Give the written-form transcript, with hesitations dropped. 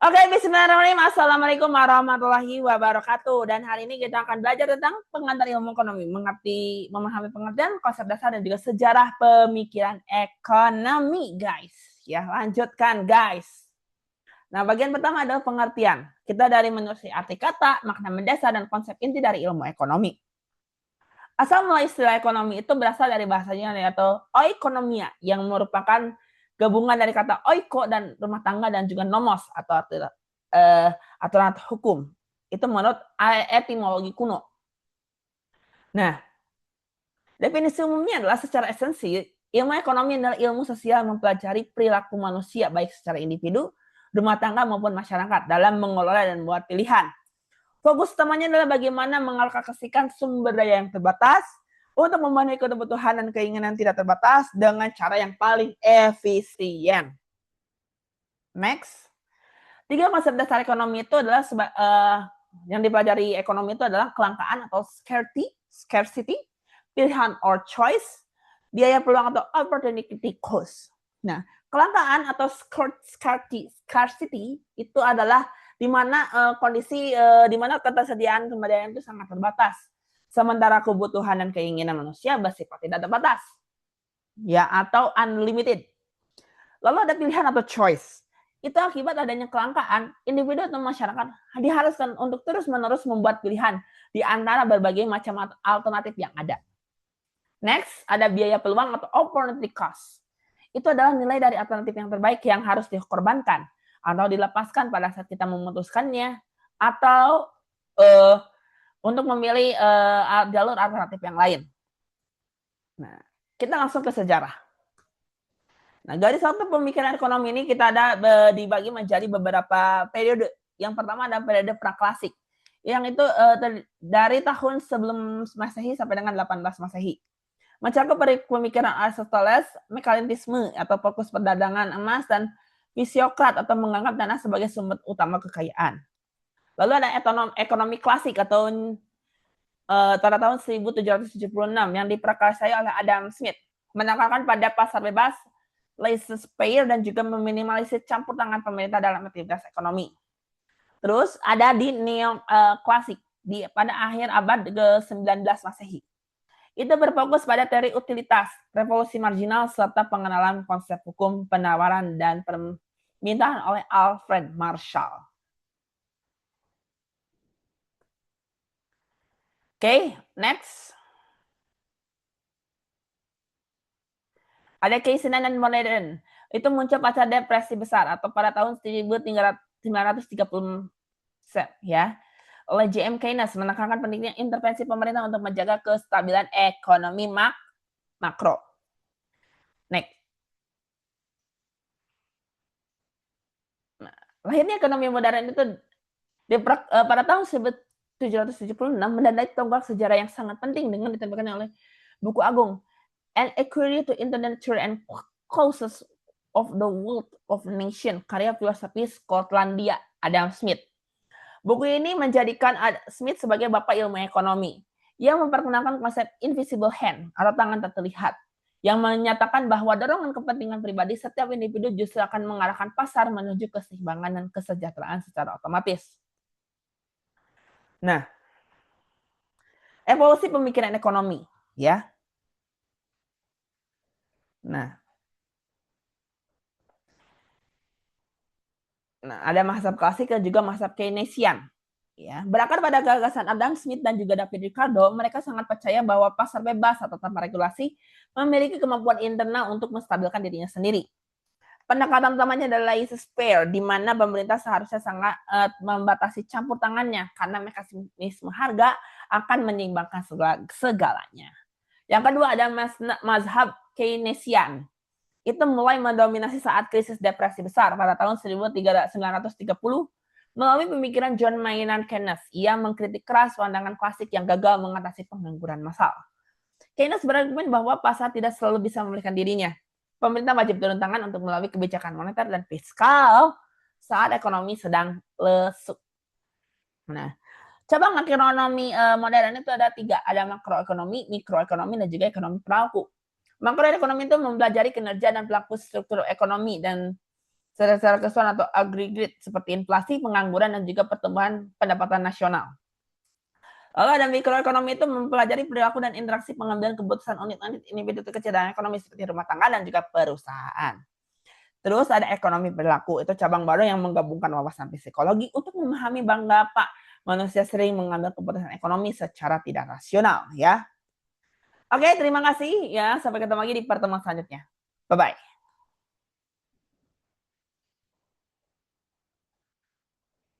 Oke, bismillahirrahmanirrahim. Assalamualaikum warahmatullahi wabarakatuh. Dan hari ini kita akan belajar tentang pengantar ilmu ekonomi, memahami pengertian, konsep dasar, dan juga sejarah pemikiran ekonomi, guys. Ya, lanjutkan, guys. Nah, bagian pertama adalah pengertian. Kita dari menelusuri arti kata, makna mendasar, dan konsep inti dari ilmu ekonomi. Asal mula istilah ekonomi itu berasal dari bahasanya yaitu oikonomia, yang merupakan gabungan dari kata oiko dan rumah tangga dan juga nomos atau aturan hukum. Itu menurut etimologi kuno. Nah, definisi umumnya adalah secara esensi, ilmu ekonomi adalah ilmu sosial mempelajari perilaku manusia baik secara individu, rumah tangga maupun masyarakat dalam mengelola dan membuat pilihan. Fokus utamanya adalah bagaimana mengalokasikan sumber daya yang terbatas untuk memenuhi kebutuhan dan keinginan tidak terbatas dengan cara yang paling efisien. Next. 3 konsep dasar ekonomi itu adalah yang dipelajari ekonomi itu adalah kelangkaan atau scarcity, pilihan or choice, biaya peluang atau opportunity cost. Nah, kelangkaan atau scarcity itu adalah di mana kondisi di mana ketersediaan sumber daya itu sangat terbatas. Sementara kebutuhan dan keinginan manusia bersifat tidak terbatas. Ya, atau unlimited. Lalu ada pilihan atau choice. Itu akibat adanya kelangkaan, individu atau masyarakat diharuskan untuk terus-menerus membuat pilihan di antara berbagai macam alternatif yang ada. Next, ada biaya peluang atau opportunity cost. Itu adalah nilai dari alternatif yang terbaik yang harus dikorbankan atau dilepaskan pada saat kita memutuskannya atau untuk memilih jalur alternatif yang lain. Nah, kita langsung ke sejarah. Nah, garis waktu pemikiran ekonomi ini kita ada dibagi menjadi beberapa periode. Yang pertama ada periode praklasik, yang itu dari tahun sebelum Masehi sampai dengan 18 Masehi. Mencakup pemikiran Aristoteles, mekanisme atau fokus perdagangan emas, dan Fisiokrat atau menganggap dana sebagai sumber utama kekayaan. Lalu ada ekonomi klasik atau pada tahun 1776 yang diprakarsai oleh Adam Smith, menekankan pada pasar bebas, laissez-faire, dan juga meminimalisir campur tangan pemerintah dalam aktivitas ekonomi. Terus ada di neoklasik pada akhir abad ke-19 Masehi. Itu berfokus pada teori utilitas, revolusi marginal, serta pengenalan konsep hukum penawaran dan permintaan oleh Alfred Marshall. Oke, next. Ada keisenaan modern. Itu muncul pasca depresi besar atau pada tahun 1930 ya, oleh J.M. Keynes menekankan pentingnya intervensi pemerintah untuk menjaga kestabilan ekonomi makro. Next. Nah, lahirnya ekonomi modern itu pada tahun 1776 menandai tonggak sejarah yang sangat penting dengan ditemukan oleh buku agung An Inquiry to International and Causes of the World of Nation, karya filosofis Skotlandia Adam Smith. Buku ini menjadikan Smith sebagai bapak ilmu ekonomi. Ia memperkenalkan konsep invisible hand atau tangan tak terlihat, yang menyatakan bahwa dorongan kepentingan pribadi setiap individu justru akan mengarahkan pasar menuju keseimbangan dan kesejahteraan secara otomatis. Nah, evolusi pemikiran ekonomi, ya. Nah, ada mazhab klasik dan juga mazhab Keynesian. Ya, berakar pada gagasan Adam Smith dan juga David Ricardo, mereka sangat percaya bahwa pasar bebas atau tanpa regulasi memiliki kemampuan internal untuk menstabilkan dirinya sendiri. Pendekatan utamanya adalah laissez-faire, di mana pemerintah seharusnya sangat membatasi campur tangannya karena mekanisme harga akan menyeimbangkan segalanya. Yang kedua ada mazhab Keynesian. Itu mulai mendominasi saat krisis depresi besar pada tahun 1930 melalui pemikiran John Maynard Keynes. Ia mengkritik keras pandangan klasik yang gagal mengatasi pengangguran massal. Keynes berargumen bahwa pasar tidak selalu bisa memulihkan dirinya. Pemerintah wajib turun tangan untuk melalui kebijakan moneter dan fiskal saat ekonomi sedang lesu. Nah, cabang ekonomi modern itu ada 3. Ada makroekonomi, mikroekonomi, dan juga ekonomi perahu. Makroekonomi itu mempelajari kinerja dan pelaku struktur ekonomi dan secara keseluruhan atau aggregate seperti inflasi, pengangguran, dan juga pertumbuhan pendapatan nasional. Lalu ada mikroekonomi itu mempelajari perilaku dan interaksi pengambilan keputusan unit-unit individu kecil dan ekonomi seperti rumah tangga dan juga perusahaan. Terus ada ekonomi perilaku, itu cabang baru yang menggabungkan wawasan psikologi untuk memahami mengapa manusia sering mengambil keputusan ekonomi secara tidak rasional ya. Oke, terima kasih ya. Sampai ketemu lagi di pertemuan selanjutnya. Bye-bye.